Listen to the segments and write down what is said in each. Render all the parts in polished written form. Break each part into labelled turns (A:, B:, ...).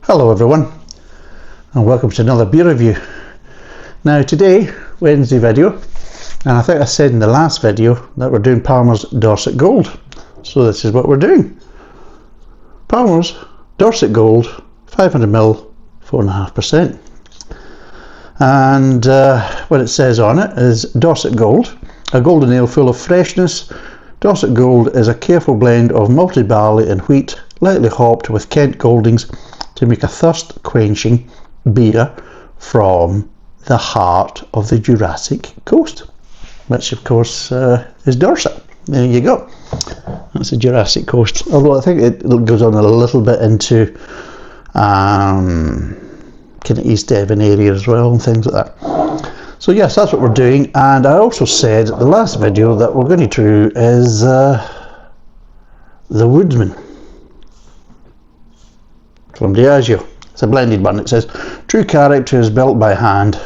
A: Hello everyone, and welcome to another beer review. Now today, Wednesday video, and I think I said in the last video that we're doing Palmer's Dorset Gold. So this is what we're doing. Palmer's Dorset Gold, 500ml, 4.5%. And what it says on it is Dorset Gold, a golden ale full of freshness. Dorset Gold is a careful blend of malted barley and wheat, lightly hopped with Kent Goldings to make a thirst-quenching beer from the heart of the Jurassic Coast, which of course is Dorset. There you go. That's the Jurassic Coast. Although I think it goes on a little bit into kind of East Devon area as well and things like that. So yes, that's what we're doing. And I also said in the last video that we're going to do is the Woodsman from Diageo. It's a blended one. It says true character is built by hand,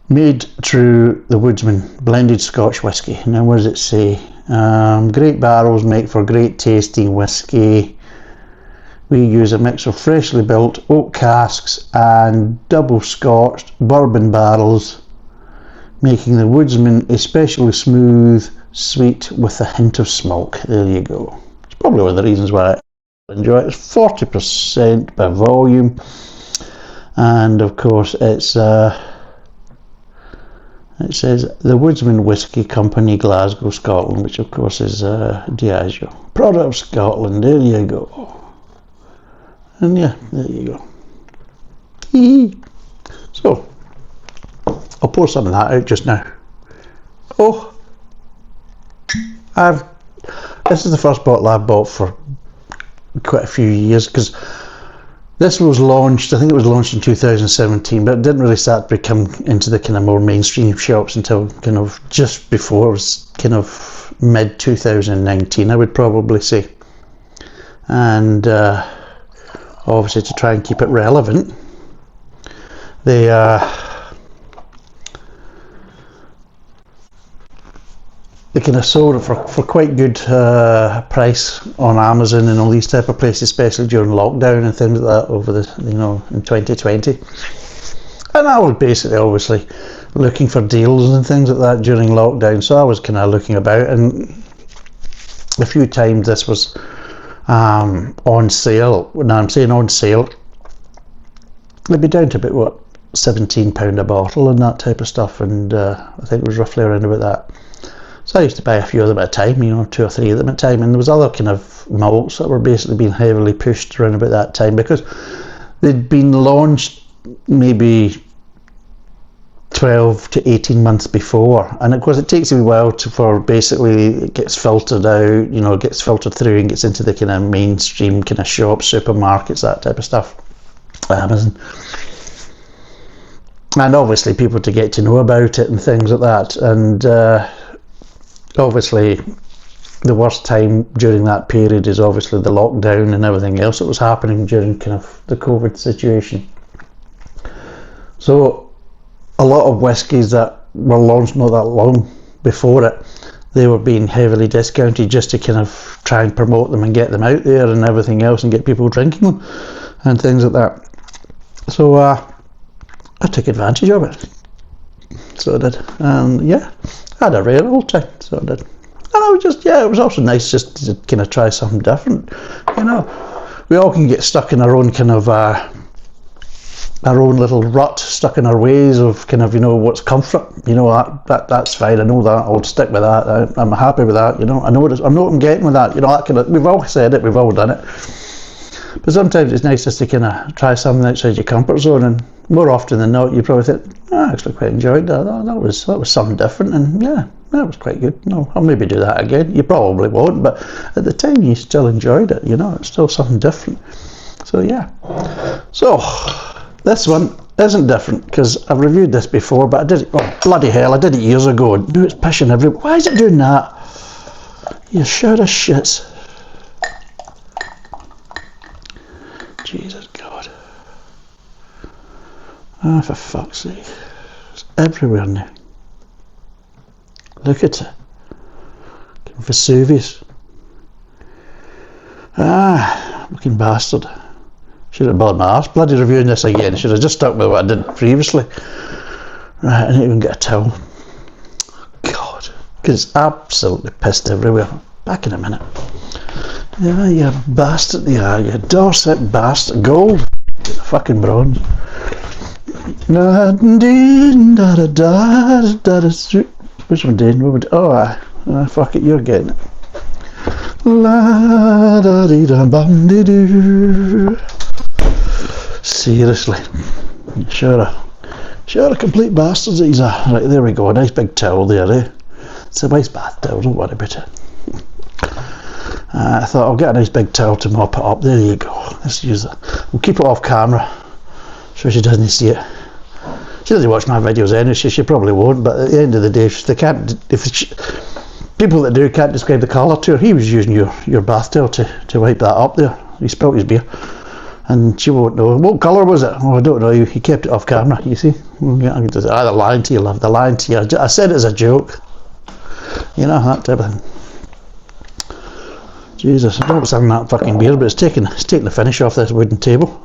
A: made through the Woodsman blended Scotch whisky. Now what does it say? Great barrels make for great tasting whisky. We use a mix of freshly built oak casks and double scotched bourbon barrels, making the Woodsman especially smooth, sweet with a hint of smoke. There you go. It's probably one of the reasons why I enjoy it. It's 40% by volume, and of course it says the Woodsman Whisky Company, Glasgow, Scotland, which of course is Diageo. Product of Scotland. There you go. And yeah, there you go. So I'll pour some of that out just now. Oh, this is the first bottle I've bought for quite a few years, because this was launched, I think it was launched in 2017, but it didn't really start to come into the kind of more mainstream shops until kind of just before, it was kind of mid 2019, I would probably say. And obviously to try and keep it relevant, they kind of sold it for quite good price on Amazon and all these type of places, especially during lockdown and things like that over the, in 2020. And I was basically obviously looking for deals and things like that during lockdown, so I was kind of looking about, and a few times this was on sale. Now I'm saying on sale, it'd be down to about what, £17 a bottle and that type of stuff, and I think it was roughly around about that. So I used to buy a few of them at a time, 2 or 3 of them at a time, and there was other kind of malts that were basically being heavily pushed around about that time, because they'd been launched maybe 12 to 18 months before, and of course it takes a while for basically it gets filtered out, gets filtered through and gets into the kind of mainstream kind of shops, supermarkets, that type of stuff, Amazon, and obviously people to get to know about it and things like that. And obviously the worst time during that period is obviously the lockdown and everything else that was happening during kind of the COVID situation. So a lot of whiskies that were launched not that long before it, they were being heavily discounted just to kind of try and promote them and get them out there and everything else and get people drinking them and things like that. So I took advantage of it. So I did. And yeah, I had a rare old time. So I did. And I was just, it was also nice just to kind of try something different. We all can get stuck in our own kind of our own little rut, stuck in our ways of kind of what's comfort. That's fine. I know that. I'll stick with that. I'm happy with that. I know what I'm getting with that. That kind of, we've all said it. We've all done it. But sometimes it's nice just to kind of try something outside your comfort zone, and more often than not, you probably think, I actually quite enjoyed that. That was something different, and yeah, that was quite good. I'll maybe do that again. You probably won't, but at the time you still enjoyed it. It's still something different. So yeah. So this one isn't different because I've reviewed this before, but I did it. Oh bloody hell! I did it years ago. And now it's pissing everywhere. Why is it doing that? You sure as shits. Jesus God. Ah, for fuck's sake. It's everywhere now. Look at it. Vesuvius. Ah, looking bastard. Should have bothered my arse bloody reviewing this again. Should have just stuck with what I did previously. Right, I didn't even get a towel. God, because it's absolutely pissed everywhere. Back in a minute. Yeah, you bastard, yeah, you Dorset bastard. Gold. Get the fucking bronze. Which one did? Oh, fuck it, you're getting it. La da dee da bum dee doo. Seriously, sure a complete bastards these are. Right, there we go, a nice big towel there, eh? It's a nice bath towel, don't worry about it. I thought I'll get a nice big towel to mop it up. There you go. Let's use it. We'll keep it off camera so she doesn't see it. She doesn't watch my videos anyway, she probably won't, but at the end of the day, people that do can't describe the colour to her. He was using your bath towel to wipe that up there. He spilt his beer. And she won't know. What colour was it? Oh, I don't know. He kept it off camera, you see. I'm just either lying to you, love. They're lying to you. I said it as a joke. You know, that type of thing. Jesus, I don't know what's in that fucking beer, but it's taking the finish off this wooden table.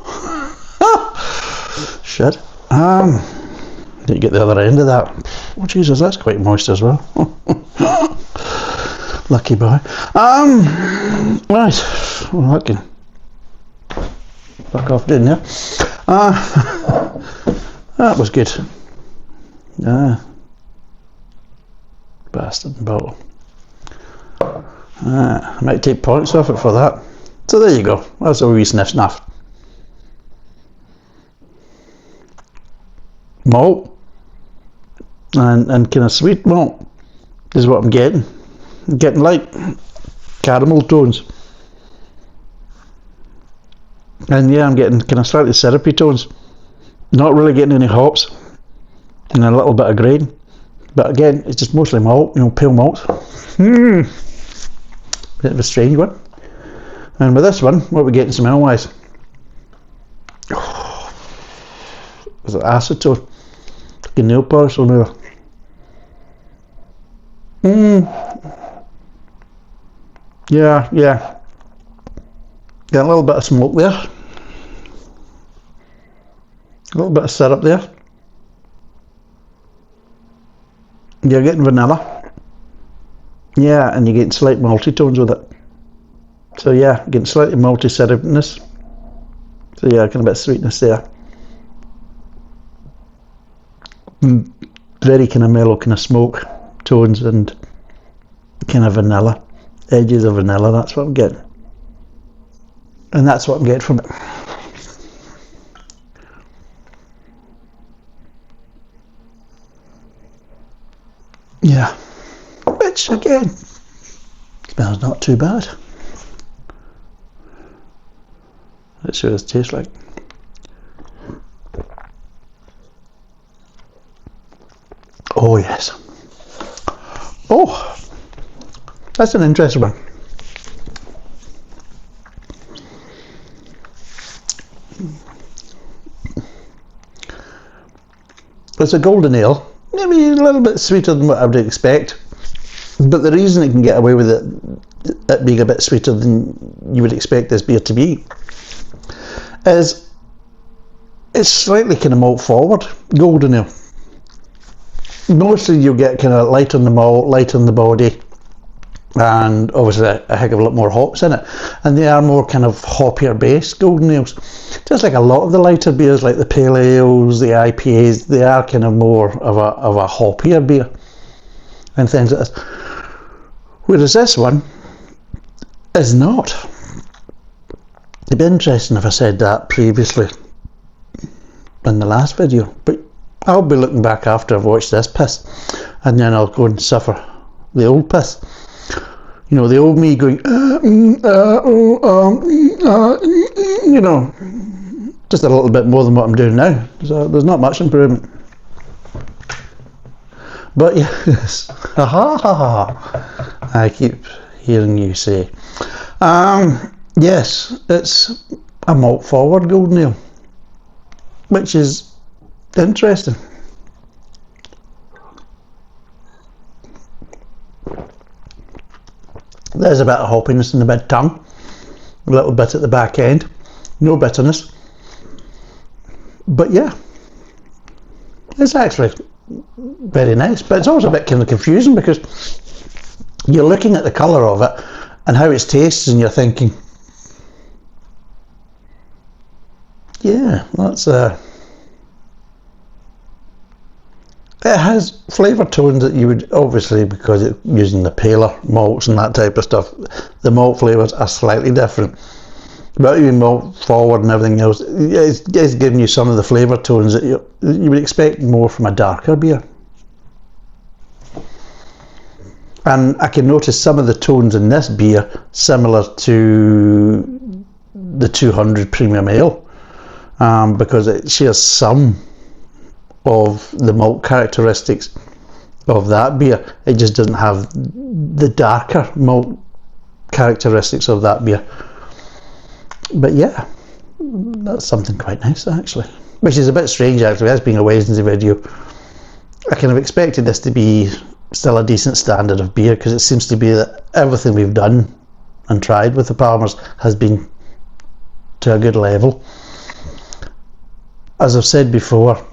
A: Shit. Need to get the other end of that. Oh Jesus, that's quite moist as well. Lucky boy. Right. Well, that can fuck off, didn't you? That was good. Bastard bottle. I might take points off it for that. So there you go. That's a wee sniff snuff. Malt and kind of sweet malt is what I'm getting. I'm getting light caramel tones. And yeah, I'm getting kind of slightly syrupy tones. Not really getting any hops. And a little bit of grain. But again, it's just mostly malt, pale malt. Bit of a strange one. And with this one, what we're getting smell wise. Is it acetone? Fucking nail polish on there. Yeah. Got a little bit of smoke there. A little bit of syrup there. You're getting vanilla. Yeah, and you're getting slight malty tones with it. So yeah, getting slightly malty syrupness. So yeah, kind of a bit of sweetness there. Very kind of mellow, kind of smoke tones and kind of vanilla. Edges of vanilla, that's what I'm getting. And that's what I'm getting from it. Yeah. Which again smells not too bad. Let's see what it tastes like. Oh yes. Oh, that's an interesting one. It's a golden ale, maybe a little bit sweeter than what I would expect. But the reason it can get away with it being a bit sweeter than you would expect this beer to be is it's slightly kind of malt forward, golden ale. Mostly you'll get kind of light on the malt, light on the body, and obviously a heck of a lot more hops in it. And they are more kind of hoppier based golden ales. Just like a lot of the lighter beers, like the pale ales, the IPAs, they are kind of more of a hoppier beer and things like this. Whereas this one is not. It'd be interesting if I said that previously in the last video, but I'll be looking back after I've watched this piss, and then I'll go and suffer the old piss. The old me going, just a little bit more than what I'm doing now. So there's not much improvement. But yes, I keep hearing you say, yes, it's a malt forward golden ale, which is interesting. There's a bit of hoppiness in the mid tongue, a little bit at the back end, no bitterness. But yeah, it's actually very nice, but it's also a bit kind of confusing because you're looking at the colour of it and how it tastes, and you're thinking, yeah, that's it has flavour tones that you would obviously, because it's using the paler malts and that type of stuff, the malt flavours are slightly different. But even malt forward and everything else, it's giving you some of the flavour tones that you would expect more from a darker beer. And I can notice some of the tones in this beer similar to the 200 Premium Ale, because it shares some of the malt characteristics of that beer. It just doesn't have the darker malt characteristics of that beer. But yeah, that's something quite nice actually, which is a bit strange actually, as being a Wednesday video. I kind of expected this to be still a decent standard of beer, because it seems to be that everything we've done and tried with the Palmers has been to a good level. As I've said before,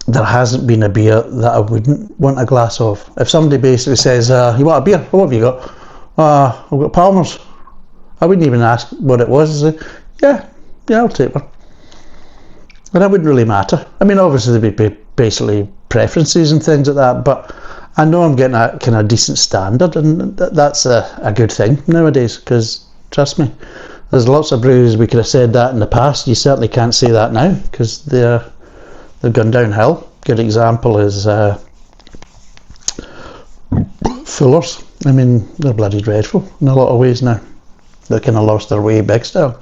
A: there hasn't been a beer that I wouldn't want a glass of. If somebody basically says, you want a beer? What have you got? I've got Palmers. I wouldn't even ask what it was. I'd say, yeah, I'll take one. And that wouldn't really matter. I mean, obviously there'd be basically preferences and things like that, but I know I'm getting a kind of decent standard, and that's a good thing nowadays, because trust me, there's lots of breweries we could have said that in the past. You certainly can't say that now, because they've gone downhill. Good example is Fuller's. I mean, they're bloody dreadful in a lot of ways now. They kind of lost their way big style.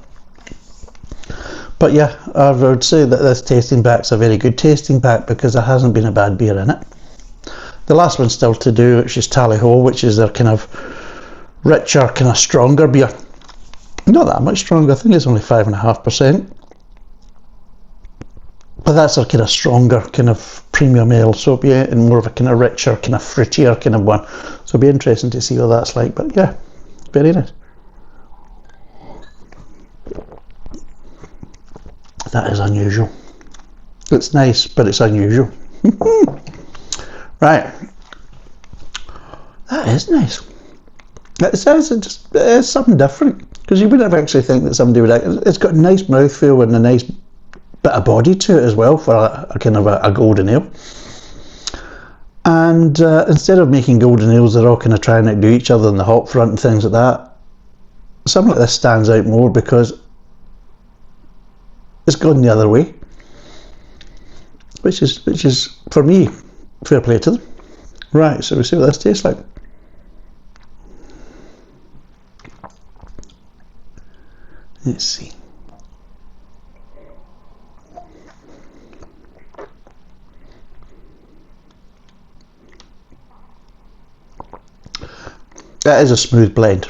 A: But yeah, I would say that this tasting back's a very good tasting back, because there hasn't been a bad beer in it. The last one's still to do, which is Tally Ho, which is their kind of richer, kind of stronger beer. Not that much stronger, I think it's only 5.5%. But that's their kind of stronger, kind of premium ale, so it'll be in more of a kind of richer, kind of fruitier kind of one. So it'll be interesting to see what that's like, but yeah, very nice. That is unusual. It's nice, but it's unusual. Right. That is nice. It's something different, because you wouldn't actually think that somebody would. It's got a nice mouthfeel and a nice bit of body to it as well for a kind of a golden ale. And instead of making golden ales, they're all kind of trying to do each other on the hop front and things like that. Something like this stands out more because it's gone the other way, which is for me, fair play to them. Right, so we see what this tastes like. Let's see. That is a smooth blend.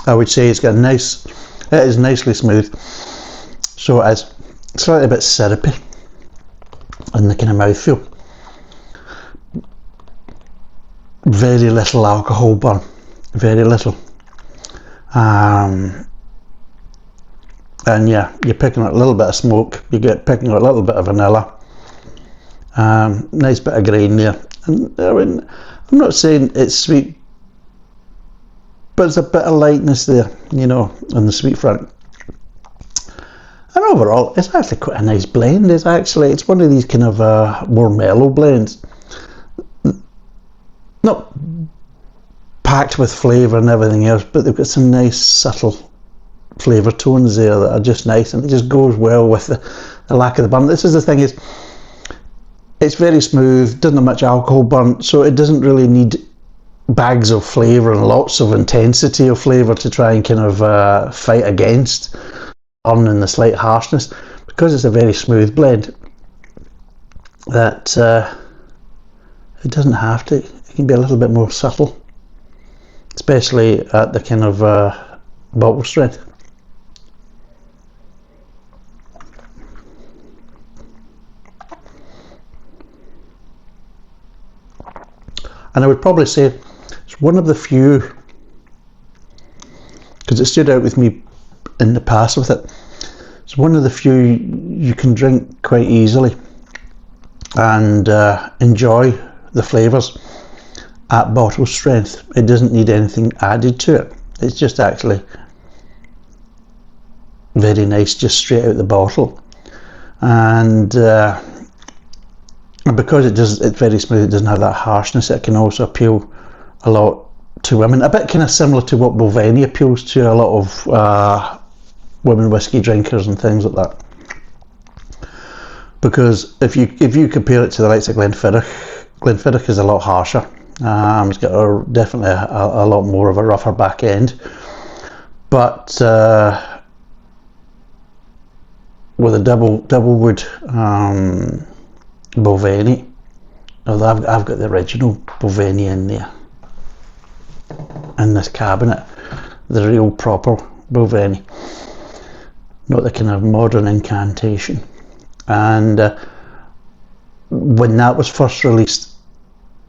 A: I would say it's got a nice, it is nicely smooth. So it is slightly a bit syrupy in the kind of mouthfeel. Very little alcohol burn, very little. And yeah, you're picking up a little bit of smoke, you get picking up a little bit of vanilla. Nice bit of grain there. And I mean, I'm not saying it's sweet, but there's a bit of lightness there, you know, on the sweet front. And overall, it's actually quite a nice blend. It's one of these kind of more mellow blends. Not packed with flavour and everything else, but they've got some nice subtle flavour tones there that are just nice, and it just goes well with the lack of the burn. This is the thing, is it's very smooth, doesn't have much alcohol burn, so it doesn't really need bags of flavour and lots of intensity of flavour to try and kind of fight against burn and the slight harshness, because it's a very smooth blend that it doesn't have to. It can be a little bit more subtle, especially at the kind of bottle strength. And I would probably say it's one of the few, because it stood out with me in the past with it, it's one of the few you can drink quite easily and enjoy the flavours at bottle strength. It doesn't need anything added to it. It's just actually very nice just straight out the bottle. And because it's very smooth, it doesn't have that harshness, it can also appeal a lot to women. A bit kind of similar to what Bulveni appeals to a lot of women whiskey drinkers and things like that. Because if you compare it to the likes of Glenfiddich is a lot harsher. It's got definitely a lot more of a rougher back end. But with a double wood Bulveni, although I've got the original Bulveni in there in this cabinet, the real proper Bulveni, not the kind of modern incantation. And when that was first released,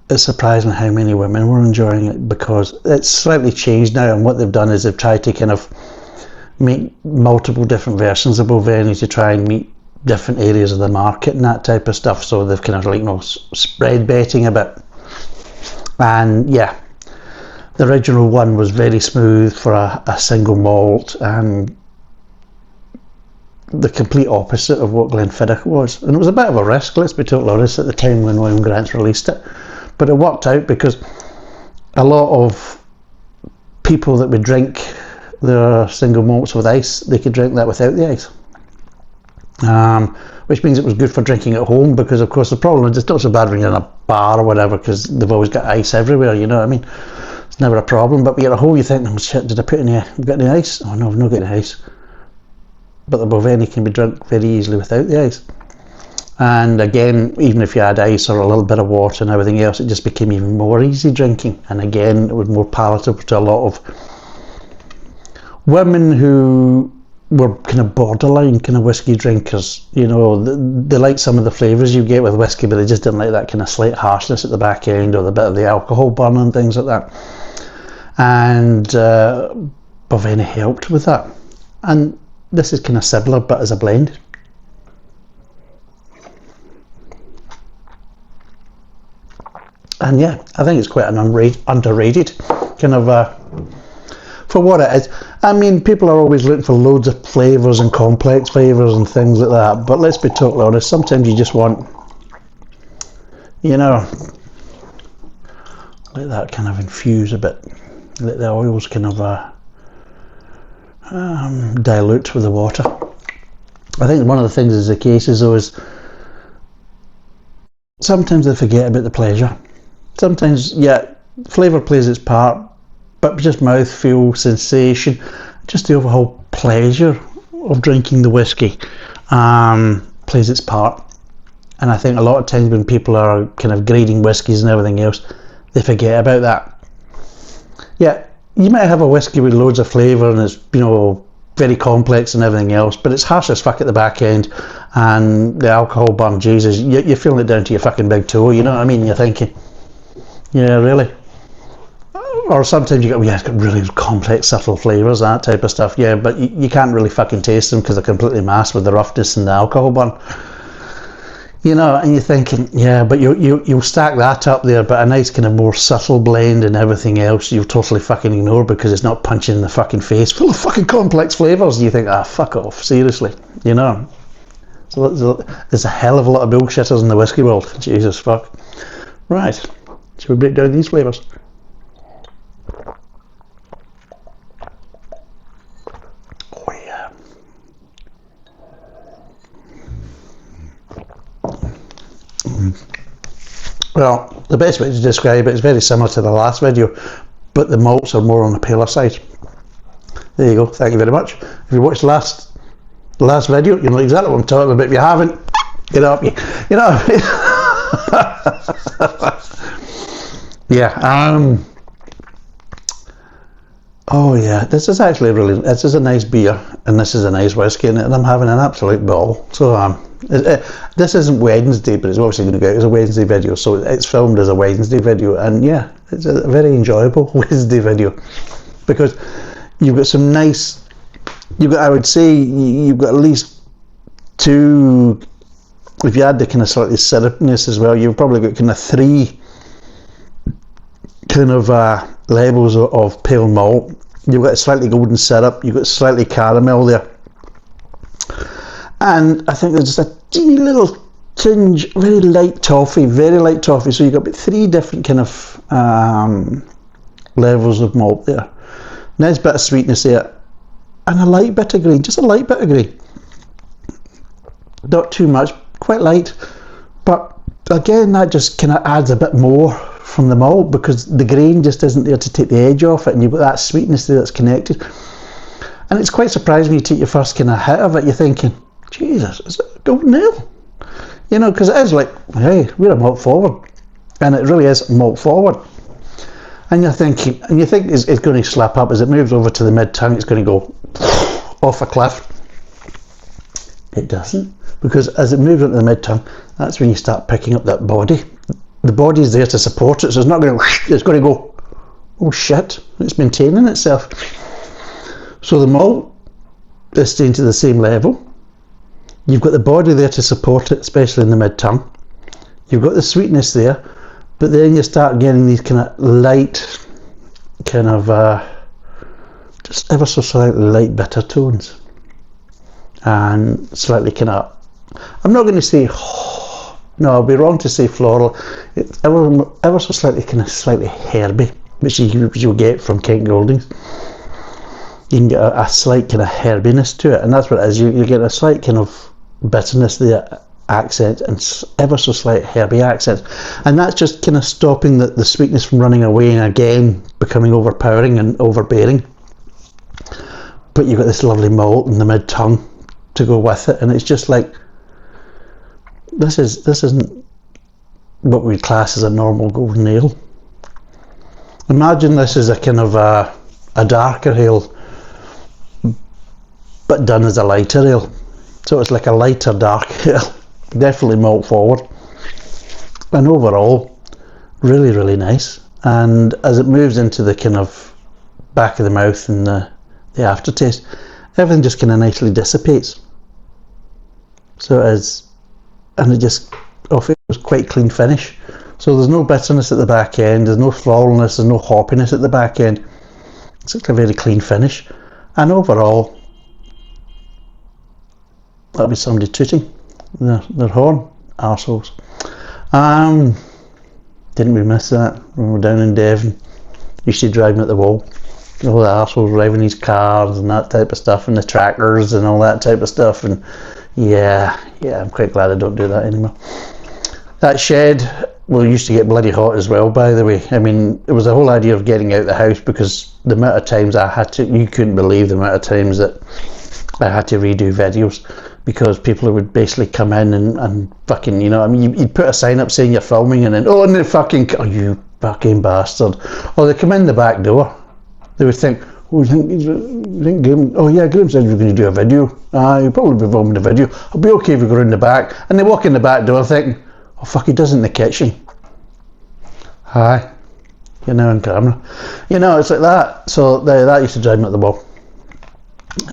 A: it surprised me how many women were enjoying it, because it's slightly changed now, and what they've done is they've tried to kind of make multiple different versions of Bulveni to try and meet different areas of the market and that type of stuff. So they've kind of like, you know, spread betting a bit. And yeah, the original one was very smooth for a single malt, and the complete opposite of what Glenfiddich was. And it was a bit of a risk, let's be totally honest, at the time when William Grant released it. But it worked out, because a lot of people that would drink their single malts with ice, they could drink that without the ice. Which means it was good for drinking at home, because of course the problem is it's not so bad when you're in a bar or whatever, because they've always got ice everywhere, you know what I mean? It's never a problem. But when you're at home, you think, oh shit, did I put any, got any ice? Oh no, I've not got any ice. But the Bulveni can be drunk very easily without the ice. And again, even if you add ice or a little bit of water and everything else, it just became even more easy drinking. And again, it was more palatable to a lot of women who were kind of borderline kind of whiskey drinkers. You know, they like some of the flavours you get with whiskey, but they just didn't like that kind of slight harshness at the back end, or the bit of the alcohol burn and things like that. And Bulveni helped with that. And this is kind of similar, but as a blend. And yeah, I think it's quite an underrated kind of for what it is. I mean, people are always looking for loads of flavours and complex flavours and things like that, but let's be totally honest, sometimes you just want, you know, let that kind of infuse a bit, let the oils kind of dilute with the water. I think one of the things is the case is though is sometimes they forget about the pleasure. Sometimes, yeah, flavour plays its part, but just mouthfeel, sensation, just the overall pleasure of drinking the whiskey plays its part. And I think a lot of times when people are kind of grading whiskies and everything else, they forget about that. Yeah, you might have a whiskey with loads of flavour and it's, you know, very complex and everything else, but it's harsh as fuck at the back end, and the alcohol burn, Jesus, you're feeling it down to your fucking big toe, you know what I mean? You're thinking, yeah, really? Or sometimes you go, yeah, it's got really complex, subtle flavours, that type of stuff, yeah, but you can't really fucking taste them because they're completely masked with the roughness and the alcohol burn. You know, and you're thinking, yeah, but you'll stack that up there, but a nice kind of more subtle blend and everything else you'll totally fucking ignore because it's not punching in the fucking face full of fucking complex flavours. You think, fuck off, seriously, you know. So there's a hell of a lot of bullshitters in the whiskey world, Jesus fuck. Right, should we break down these flavours? Oh yeah. Well, the best way to describe it is very similar to the last video, but the malts are more on the paler side. There you go, thank you very much. If you watched the last video, you know exactly what I'm talking about. If you haven't, get up, you know. Yeah, oh yeah, this is actually this is a nice beer, and this is a nice whiskey, and I'm having an absolute ball. So this isn't Wednesday, but it's obviously going to go out as a Wednesday video, so it's filmed as a Wednesday video, and yeah, it's a very enjoyable Wednesday video, because you've got some nice, I would say you've got at least two if you add the kind of slightly syrupiness as well, you've probably got kind of 3 kind of levels of pale malt. You've got a slightly golden syrup, you've got slightly caramel there, and I think there's just a teeny little tinge, very light toffee, so you've got about 3 different kind of levels of malt there. Nice bit of sweetness there, and a light bit of grain, just a light bit of grain, not too much, quite light, but again that just kind of adds a bit more from the malt, because the grain just isn't there to take the edge off it, and you've got that sweetness there that's connected. And it's quite surprising when you take your first kind of hit of it, you're thinking, Jesus, is it a golden ale? You know, because it is like, hey, we're a malt forward, and it really is malt forward. And you're thinking, and you think it's going to slap up as it moves over to the mid tongue, it's going to go off a cliff. It doesn't, because as it moves into the mid tongue, that's when you start picking up that body. The body's there to support it, so it's not going to, it's going to go, oh shit, it's maintaining itself. So the malt is staying to the same level. You've got the body there to support it, especially in the mid tongue. You've got the sweetness there, but then you start getting these kind of light, kind of just ever so slightly light bitter tones, and slightly kind of, I'm not going to say, no, I'll be wrong to say floral. It's ever so slightly kind of slightly herby, which you'll get from Kent Goldings. You can get a slight kind of herbiness to it, and that's what it is. You get a slight kind of bitterness there, accent, and ever so slight herby accents, and that's just kind of stopping the sweetness from running away and again becoming overpowering and overbearing. But you've got this lovely malt in the mid tongue to go with it, and it's just like, this isn't what we'd class as a normal golden ale. Imagine this is a kind of a darker ale, but done as a lighter ale. So it's like a lighter dark ale, definitely malt forward, and overall really, really nice. And as it moves into the kind of back of the mouth and the aftertaste, everything just kind of nicely dissipates. So it is, and it just offers quite clean finish. So there's no bitterness at the back end, there's no floralness, there's no hoppiness at the back end. It's just a very clean finish, and overall, that'll be somebody tooting their horn, arseholes. Didn't we miss that when we were down in Devon? Used to drive at the wall, all the arseholes driving these cars and that type of stuff, and the tractors and all that type of stuff, and yeah, I'm quite glad I don't do that anymore. That shed, well, used to get bloody hot as well, by the way. I mean, it was the whole idea of getting out of the house, because the amount of times I had to, you couldn't believe the amount of times that I had to redo videos, because people would basically come in and fucking, you know, I mean, you'd put a sign up saying you're filming, and then, oh, and they fucking, oh, you fucking bastard. Or they come in the back door. They would think, oh, oh yeah, Graham said we're going to do a video. You'll probably be filming a video. I'll be okay if we go around the back. And they walk in the back door thinking, oh fuck, he does it in the kitchen. Hi, you're now on camera. You know, it's like that. So that used to drive me at the wall.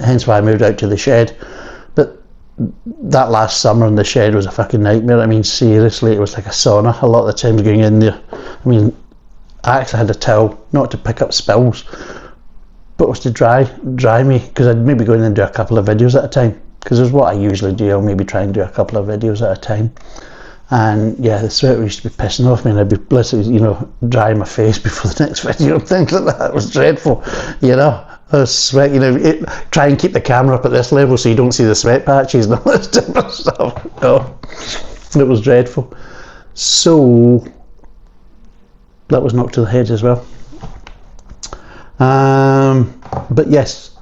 A: Hence why I moved out to the shed. But that last summer in the shed was a fucking nightmare. I mean, seriously, it was like a sauna a lot of the times going in there. I mean, I actually had a towel, not to pick up spills, but was to dry me, because I'd maybe go in and do a couple of videos at a time, because it's what I usually do. I'll maybe try and do a couple of videos at a time, and yeah, the sweat used to be pissing off me, and I'd be literally, you know, drying my face before the next video and things like that. It was dreadful, you know. I was sweat, you know, try and keep the camera up at this level so you don't see the sweat patches and all this type of stuff. Oh, it was dreadful. So that was knocked to the head as well. But yes,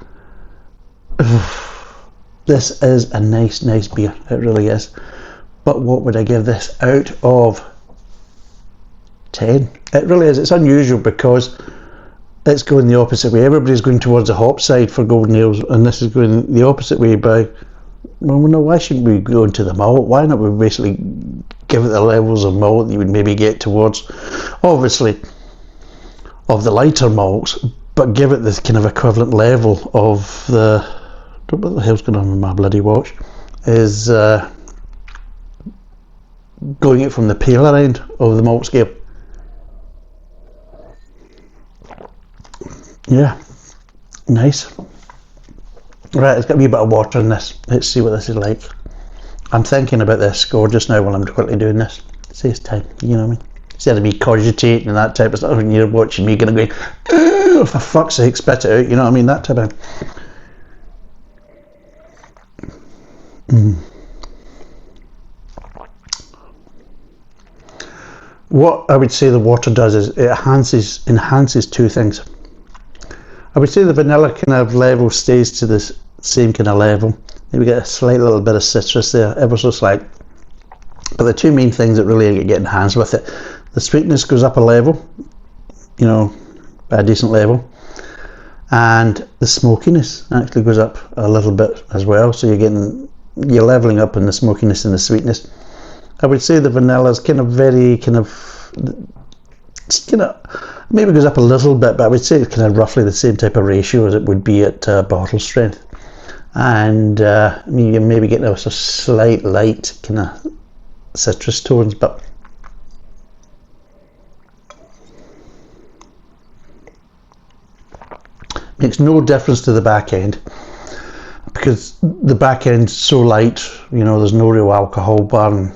A: this is a nice beer. It really is. But what would I give this out of 10? It really is. It's unusual because it's going the opposite way. Everybody's going towards the hop side for golden ales, and this is going the opposite way by, well, no, why shouldn't we go into the malt? Why not we basically give it the levels of malt that you would maybe get towards, obviously, of the lighter malts, but give it this kind of equivalent level of the, what the hell's going on with my bloody watch, is going it from the paler end of the malt scale. Yeah, nice. Right, it's got a wee bit of water in this. Let's see what this is like. I'm thinking about this score just now while I'm quickly doing this. It saves time, you know what I mean? Instead of me cogitating and that type of stuff, when you're watching me going, oh, for fuck's sake, spit it out, you know what I mean? That type of... What I would say the water does is it enhances two things. I would say the vanilla kind of level stays to the same kind of level. Maybe get a slight little bit of citrus there, ever so slight. But the two main things that really get enhanced with it, the sweetness goes up a level, you know, a decent level, and the smokiness actually goes up a little bit as well. So you're leveling up in the smokiness and the sweetness. I would say the vanilla is kind of maybe goes up a little bit, but I would say it's kind of roughly the same type of ratio as it would be at bottle strength. And you're maybe getting a slight light kind of citrus tones, but makes no difference to the back end, because the back end's so light, you know, there's no real alcohol burn,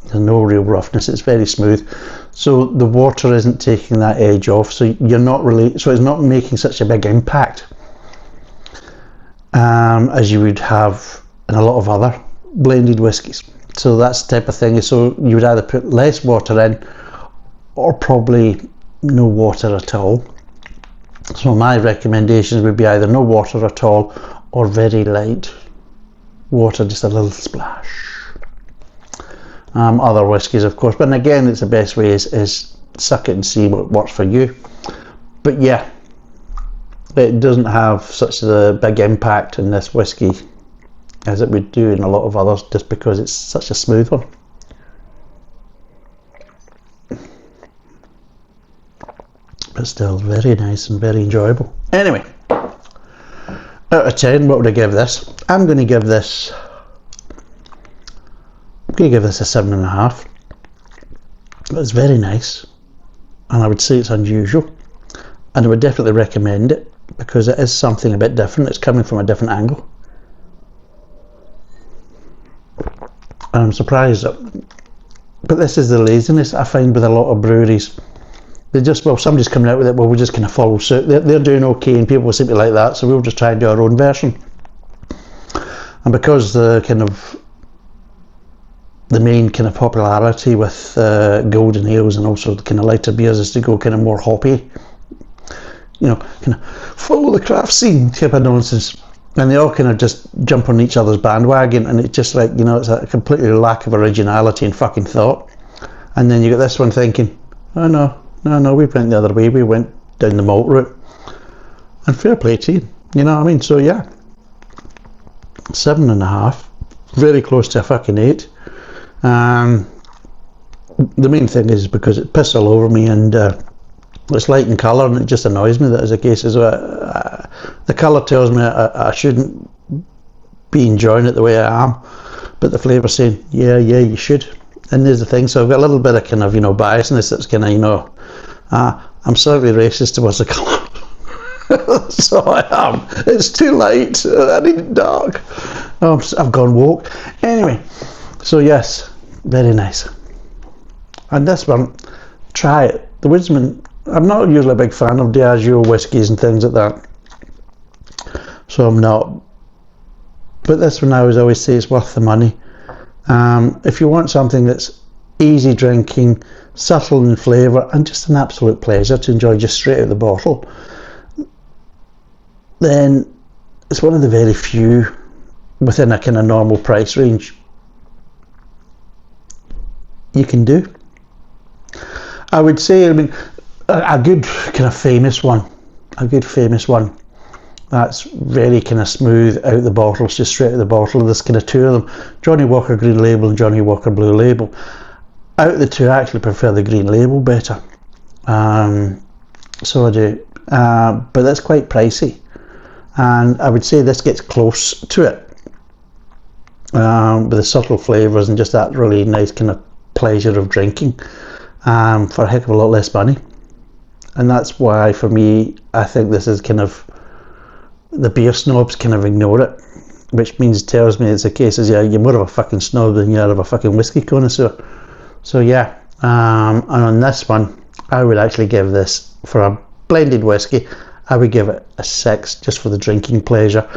A: there's no real roughness, it's very smooth, so the water isn't taking that edge off, so it's not making such a big impact as you would have in a lot of other blended whiskies. So that's the type of thing. So you would either put less water in or probably no water at all. So my recommendations would be either no water at all or very light water, just a little splash. Other whiskies, of course, but again, it's the best way is suck it and see what works for you. But yeah, it doesn't have such a big impact in this whiskey as it would do in a lot of others, just because it's such a smooth one. But still very nice and very enjoyable. Anyway, out of 10, what would I give this? I'm going to give this a 7.5. It's very nice, and I would say it's unusual, and I would definitely recommend it because it is something a bit different. It's coming from a different angle. I'm surprised but this is the laziness I find with a lot of breweries. They just, well, somebody's coming out with it, well, we're just going to follow suit. They're doing okay and people seem to like that, so we'll just try and do our own version. And because the main kind of popularity with golden ales and also the kind of lighter beers is to go kind of more hoppy, you know, kind of follow the craft scene type of nonsense. And they all kind of just jump on each other's bandwagon, and it's just like, you know, it's a completely lack of originality and fucking thought. And then you get this one thinking, oh no, we went the other way, we went down the malt route. And fair play to you, you know what I mean? So yeah, 7.5, very close to a fucking 8. The main thing is because it pissed all over me, and it's light in colour, and it just annoys me that is the case as well. The colour tells me I shouldn't be enjoying it the way I am, but the flavour's saying, yeah, you should. And there's the thing, so I've got a little bit of kind of, you know, biasness that's kind of, you know, I'm slightly racist towards the colour. So I am. It's too light, I need it dark. I've gone woke. Anyway, so yes, very nice. And this one, try it. The Wisdom, I'm not usually a big fan of Diageo whiskies and things like that, so I'm not, but this one I would always say it's worth the money. If you want something that's easy drinking, subtle in flavour, and just an absolute pleasure to enjoy just straight out of the bottle, then it's one of the very few within a kind of normal price range you can do. I would say, I mean, a good kind of famous one that's very kind of smooth out the bottle, it's just straight out of the bottle. There's kind of two of them, Johnny Walker Green Label and Johnny Walker Blue Label. Out of the two, I actually prefer the Green Label better. So I do, but that's quite pricey, and I would say this gets close to it with the subtle flavours and just that really nice kind of pleasure of drinking for a heck of a lot less money. And that's why, for me, I think this is kind of, the beer snobs kind of ignore it, which tells me it's a case of, yeah, you're more of a fucking snob than you are of a fucking whiskey connoisseur. So yeah, and on this one, I would actually give this, for a blended whiskey, I would give it a 6, just for the drinking pleasure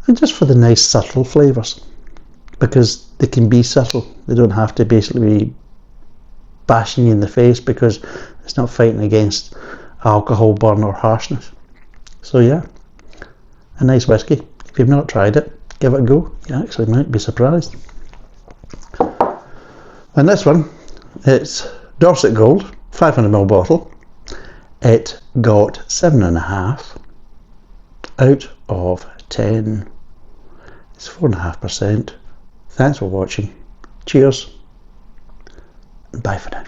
A: and just for the nice subtle flavours, because they can be subtle. They don't have to basically be bashing you in the face, because it's not fighting against alcohol burn or harshness. So yeah, a nice whiskey. If you've not tried it, give it a go. You actually might be surprised. And this one, it's Dorset Gold, 500ml bottle. It got 7.5 out of 10. It's 4.5%. Thanks for watching. Cheers. Bye for now.